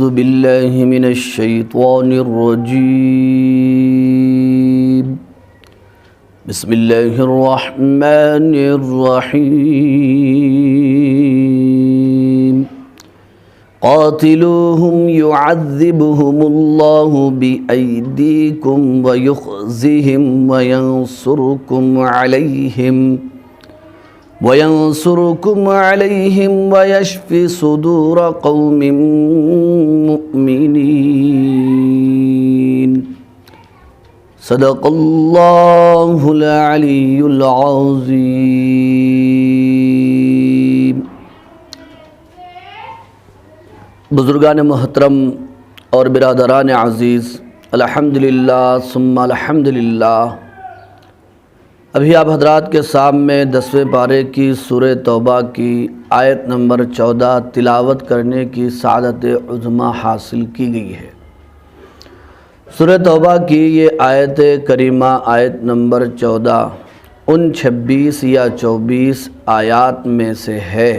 أعوذ بالله من الشيطان الرجيم. بسم الله الرحمن الرحيم. قاتلوهم يعذبهم الله بأيديكم ويخزهم وينصركم عليهم ويشفي صدور قوم مؤمنين. صدق اللہ العلی العظیم. بزرگان محترم اور برادران عزیز، الحمدللہ ثم الحمدللہ. ابھی آپ حضرات کے سامنے 10ویں پارے کی سورہ توبہ کی آیت نمبر 14 تلاوت کرنے کی سعادت عظمیٰ حاصل کی گئی ہے. سورہ توبہ کی یہ آیت کریمہ آیت نمبر 14 ان 26 یا 24 آیات میں سے ہے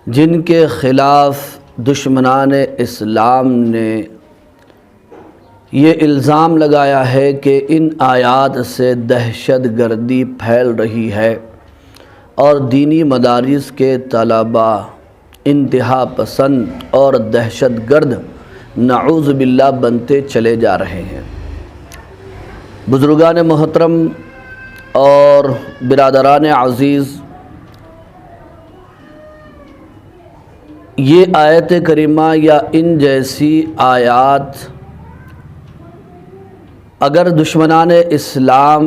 جن کے خلاف دشمنان اسلام نے یہ الزام لگایا ہے کہ ان آیات سے دہشت گردی پھیل رہی ہے اور دینی مدارس کے طلباء انتہا پسند اور دہشت گرد نعوذ باللہ بنتے چلے جا رہے ہیں. بزرگان محترم اور برادران عزیز، یہ آیت کریمہ یا ان جیسی آیات اگر دشمنان اسلام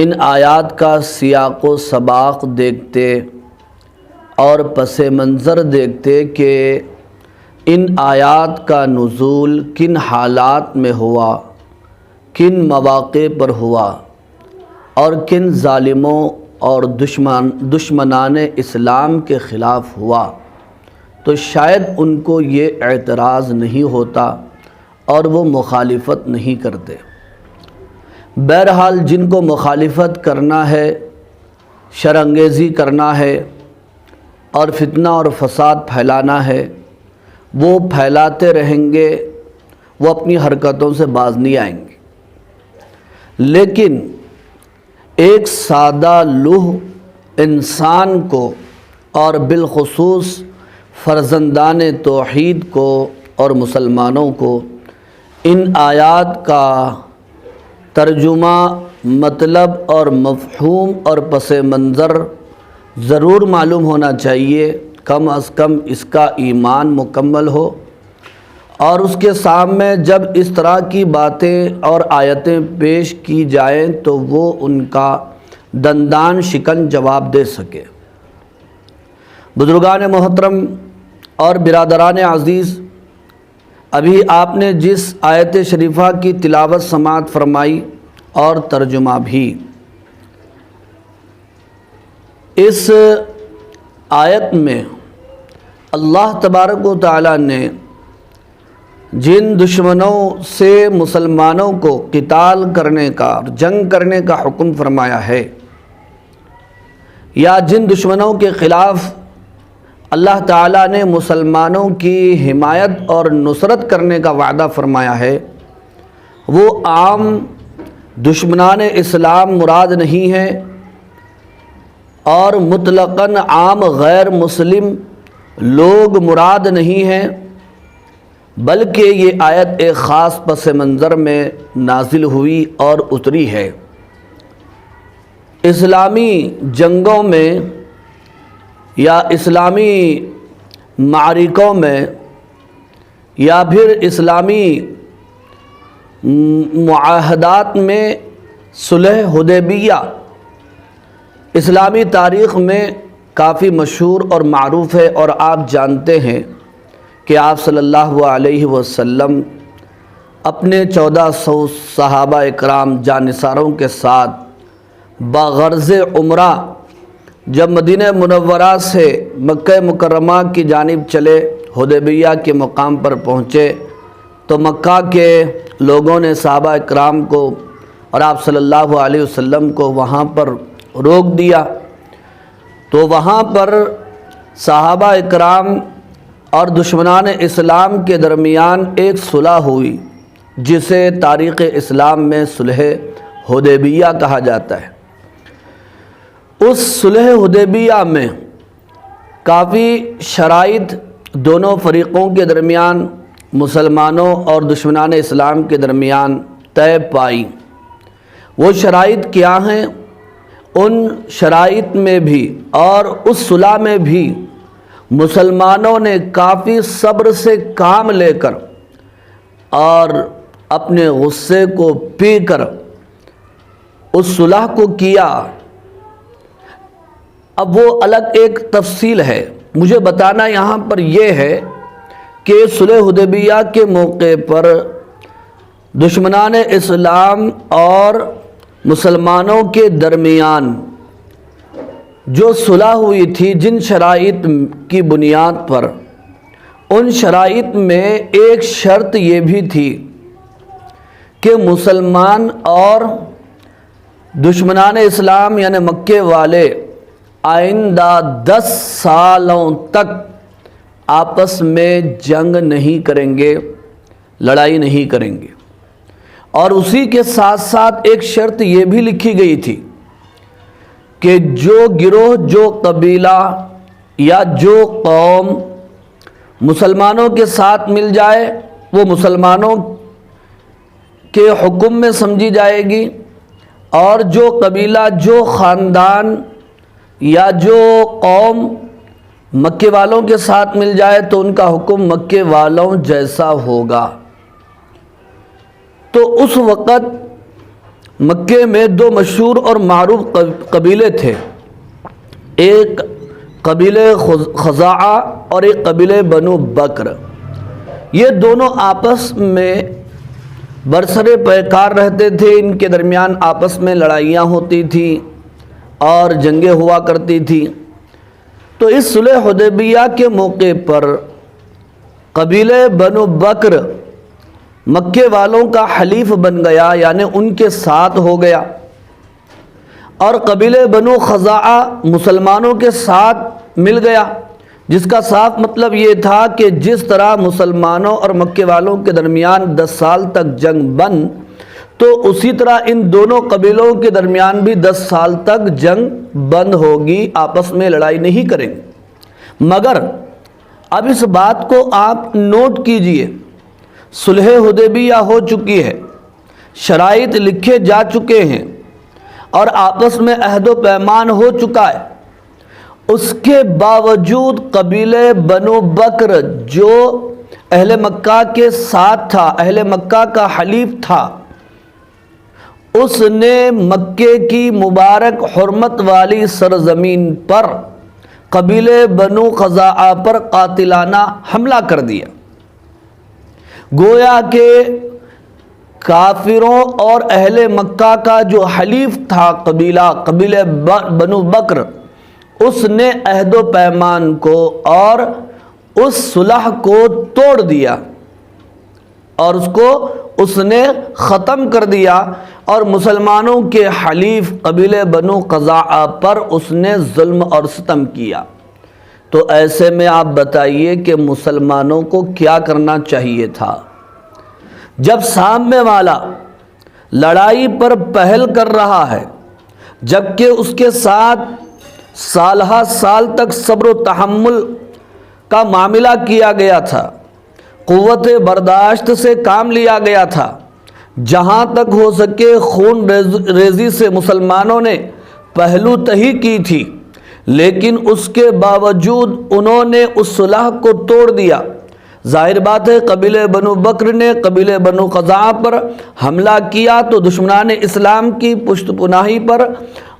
ان آیات کا سیاق و سباق دیکھتے اور پس منظر دیکھتے کہ ان آیات کا نزول کن حالات میں ہوا، کن مواقع پر ہوا اور کن ظالموں اور دشمنان اسلام کے خلاف ہوا، تو شاید ان کو یہ اعتراض نہیں ہوتا اور وہ مخالفت نہیں کرتے. بہرحال جن کو مخالفت کرنا ہے، شرانگیزی کرنا ہے اور فتنہ اور فساد پھیلانا ہے، وہ پھیلاتے رہیں گے، وہ اپنی حرکتوں سے باز نہیں آئیں گے. لیکن ایک سادہ لوح انسان کو اور بالخصوص فرزندان توحید کو اور مسلمانوں کو ان آیات کا ترجمہ، مطلب اور مفہوم اور پس منظر ضرور معلوم ہونا چاہیے. کم از کم اس کا ایمان مکمل ہو اور اس کے سامنے جب اس طرح کی باتیں اور آیتیں پیش کی جائیں تو وہ ان کا دندان شکن جواب دے سکے. بزرگان محترم اور برادران عزیز، ابھی آپ نے جس آیت شریفہ کی تلاوت سماعت فرمائی اور ترجمہ بھی، اس آیت میں اللہ تبارک و تعالیٰ نے جن دشمنوں سے مسلمانوں کو قتال کرنے کا، جنگ کرنے کا حکم فرمایا ہے، یا جن دشمنوں کے خلاف اللہ تعالیٰ نے مسلمانوں کی حمایت اور نصرت کرنے کا وعدہ فرمایا ہے، وہ عام دشمنان اسلام مراد نہیں ہیں اور مطلقاً عام غیر مسلم لوگ مراد نہیں ہیں، بلکہ یہ آیت ایک خاص پس منظر میں نازل ہوئی اور اتری ہے. اسلامی جنگوں میں یا اسلامی معرکوں میں یا پھر اسلامی معاہدات میں صلح حدیبیہ اسلامی تاریخ میں کافی مشہور اور معروف ہے، اور آپ جانتے ہیں کہ آپ صلی اللہ علیہ وسلم اپنے 1400 صحابہ اکرام جانثاروں کے ساتھ بغرض عمرہ جب مدینہ منورہ سے مکہ مکرمہ کی جانب چلے، حدیبیہ کے مقام پر پہنچے تو مکہ کے لوگوں نے صحابہ اکرام کو اور آپ صلی اللہ علیہ وسلم کو وہاں پر روک دیا. تو وہاں پر صحابہ اکرام اور دشمنان اسلام کے درمیان ایک صلح ہوئی جسے تاریخ اسلام میں صلح حدیبیہ کہا جاتا ہے۔ اس صلح حدیبیہ میں کافی شرائط دونوں فریقوں کے درمیان، مسلمانوں اور دشمنان اسلام کے درمیان طے پائی۔ وہ شرائط کیا ہیں؟ ان شرائط میں بھی اور اس صلح میں بھی مسلمانوں نے کافی صبر سے کام لے کر اور اپنے غصے کو پی کر اس صلح کو کیا۔ اب وہ الگ ایک تفصیل ہے، مجھے بتانا یہاں پر یہ ہے کہ صلح حدیبیہ کے موقع پر دشمنان اسلام اور مسلمانوں کے درمیان جو صلح ہوئی تھی، جن شرائط کی بنیاد پر، ان شرائط میں ایک شرط یہ بھی تھی کہ مسلمان اور دشمنان اسلام یعنی مکے والے آئندہ 10 سالوں تک آپس میں جنگ نہیں کریں گے، لڑائی نہیں کریں گے۔ اور اسی کے ساتھ ساتھ ایک شرط یہ بھی لکھی گئی تھی کہ جو گروہ، جو قبیلہ یا جو قوم مسلمانوں کے ساتھ مل جائے وہ مسلمانوں کے حکم میں سمجھی جائے گی، اور جو قبیلہ، جو خاندان یا جو قوم مکے والوں کے ساتھ مل جائے تو ان کا حکم مکے والوں جیسا ہوگا۔ تو اس وقت مکے میں 2 مشہور اور معروف قبیلے تھے، ایک قبیلے خزاعہ اور ایک قبیلے بنو بکر۔ یہ دونوں آپس میں برسر پیکار رہتے تھے، ان کے درمیان آپس میں لڑائیاں ہوتی تھیں اور جنگیں ہوا کرتی تھیں۔ تو اس صلح حدیبیہ کے موقع پر قبیلے بنو بکر مکے والوں کا حلیف بن گیا، یعنی ان کے ساتھ ہو گیا، اور قبیلے بنو خزاعہ مسلمانوں کے ساتھ مل گیا، جس کا صاف مطلب یہ تھا کہ جس طرح مسلمانوں اور مکے والوں کے درمیان 10 سال تک جنگ بند، تو اسی طرح ان دونوں قبیلوں کے درمیان بھی 10 سال تک جنگ بند ہوگی، آپس میں لڑائی نہیں کریں گے۔ مگر اب اس بات کو آپ نوٹ کیجئے، صلح حدیبیہ ہو چکی ہے، شرائط لکھے جا چکے ہیں اور آپس میں عہد و پیمان ہو چکا ہے، اس کے باوجود قبیلے بنو بکر جو اہل مکہ کے ساتھ تھا، اہل مکہ کا حلیف تھا، اس نے مکے کی مبارک حرمت والی سرزمین پر قبیلے بنو خزاعہ پر قاتلانہ حملہ کر دیا۔ گویا کہ کافروں اور اہل مکہ کا جو حلیف تھا قبیلے بنو بکر، اس نے عہد و پیمان کو اور اس صلح کو توڑ دیا اور اس نے ختم کر دیا، اور مسلمانوں کے حلیف قبیلے بنو خزاعہ پر اس نے ظلم اور ستم کیا۔ تو ایسے میں آپ بتائیے کہ مسلمانوں کو کیا کرنا چاہیے تھا؟ جب سامنے والا لڑائی پر پہل کر رہا ہے، جبکہ اس کے ساتھ سالہ سال تک صبر و تحمل کا معاملہ کیا گیا تھا، قوت برداشت سے کام لیا گیا تھا، جہاں تک ہو سکے خون ریزی سے مسلمانوں نے پہلو تہی کی تھی، لیکن اس کے باوجود انہوں نے اس صلح کو توڑ دیا۔ ظاہر بات ہے قبیلے بنو بکر نے قبیلے بنو خزاعہ پر حملہ کیا تو دشمنان اسلام کی پشت پناہی پر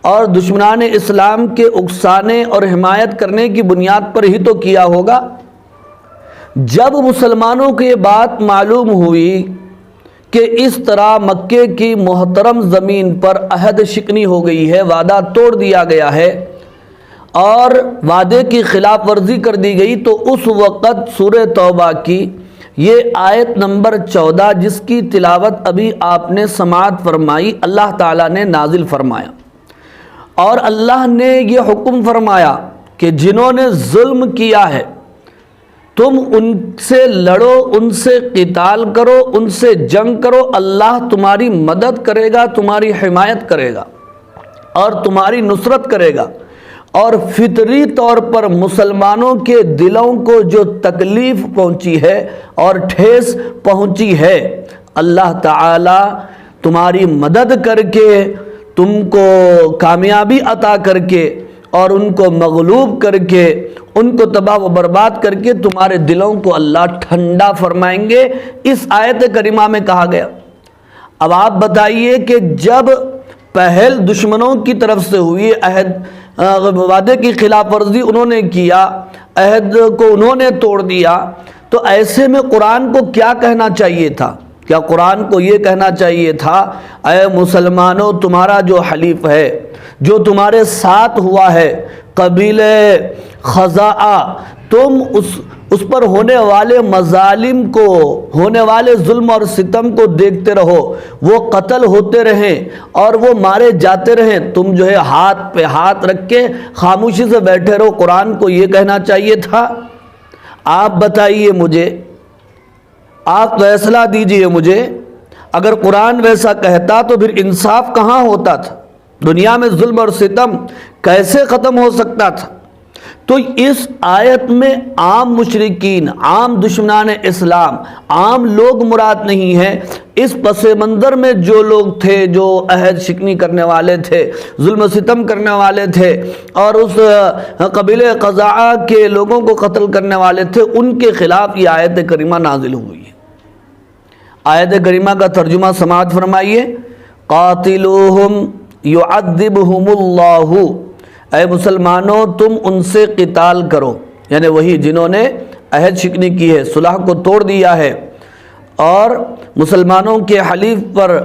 اور دشمنان اسلام کے اکسانے اور حمایت کرنے کی بنیاد پر ہی تو کیا ہوگا۔ جب مسلمانوں کو یہ بات معلوم ہوئی کہ اس طرح مکے کی محترم زمین پر عہد شکنی ہو گئی ہے، وعدہ توڑ دیا گیا ہے اور وعدے کی خلاف ورزی کر دی گئی، تو اس وقت سورہ توبہ کی یہ آیت نمبر 14 جس کی تلاوت ابھی آپ نے سماعت فرمائی، اللہ تعالیٰ نے نازل فرمایا، اور اللہ نے یہ حکم فرمایا کہ جنہوں نے ظلم کیا ہے، تم ان سے لڑو، ان سے قتال کرو، ان سے جنگ کرو، اللہ تمہاری مدد کرے گا، تمہاری حمایت کرے گا اور تمہاری نصرت کرے گا۔ اور فطری طور پر مسلمانوں کے دلوں کو جو تکلیف پہنچی ہے اور ٹھیس پہنچی ہے، اللہ تعالی تمہاری مدد کر کے، تم کو کامیابی عطا کر کے اور ان کو مغلوب کر کے، ان کو تباہ و برباد کر کے تمہارے دلوں کو اللہ ٹھنڈا فرمائیں گے، اس آیت کریمہ میں کہا گیا۔ اب آپ بتائیے کہ جب پہل دشمنوں کی طرف سے ہوئی، وعدے کی خلاف ورزی انہوں نے کیا، عہد کو انہوں نے توڑ دیا، تو ایسے میں قرآن کو کیا کہنا چاہیے تھا؟ کیا قرآن کو یہ کہنا چاہیے تھا، اے مسلمانوں، تمہارا جو حلیف ہے، جو تمہارے ساتھ ہوا ہے، قبیلہ خزاعہ، تم اس پر ہونے والے مظالم کو، ہونے والے ظلم اور ستم کو دیکھتے رہو، وہ قتل ہوتے رہیں اور وہ مارے جاتے رہیں، تم جو ہے ہاتھ پہ ہاتھ رکھ کے خاموشی سے بیٹھے رہو؟ قرآن کو یہ کہنا چاہیے تھا؟ آپ بتائیے مجھے، آپ فیصلہ دیجئے مجھے، اگر قرآن ویسا کہتا تو پھر انصاف کہاں ہوتا تھا؟ دنیا میں ظلم اور ستم کیسے ختم ہو سکتا تھا؟ تو اس آیت میں عام مشرکین، عام دشمنان اسلام، عام لوگ مراد نہیں ہیں۔ اس پس منظر میں جو لوگ تھے، جو عہد شکنی کرنے والے تھے، ظلم و ستم کرنے والے تھے اور اس قبیلہ قزاعہ کے لوگوں کو قتل کرنے والے تھے، ان کے خلاف یہ آیت کریمہ نازل ہوئی ہے۔ آیت کریمہ کا ترجمہ سماعت فرمائیے، قاتلوہم یعذبہم اللہ، اے مسلمانوں تم ان سے قتال کرو، یعنی وہی جنہوں نے عہد شکنی کی ہے، صلح کو توڑ دیا ہے اور مسلمانوں کے حلیف پر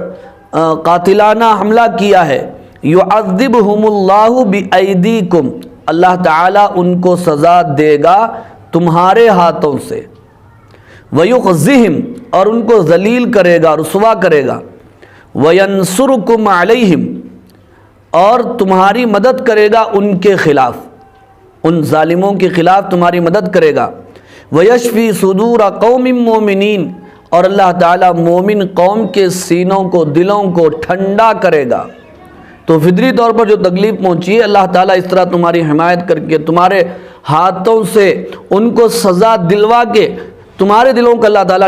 قاتلانہ حملہ کیا ہے، یعذبہم اللہ بایدیکم، اللہ تعالیٰ ان کو سزا دے گا تمہارے ہاتھوں سے، ویخزہم، اور ان کو ذلیل کرے گا، رسوا کرے گا، وینصرکم علیہم، اور تمہاری مدد کرے گا ان کے خلاف، ان ظالموں کے خلاف تمہاری مدد کرے گا، ویشفی صدور قوم مومنین، اور اللہ تعالیٰ مومن قوم کے سینوں کو، دلوں کو ٹھنڈا کرے گا۔ تو فطری طور پر جو تکلیف پہنچی ہے، اللہ تعالیٰ اس طرح تمہاری حمایت کر کے، تمہارے ہاتھوں سے ان کو سزا دلوا کے، تمہارے دلوں کو اللہ تعالیٰ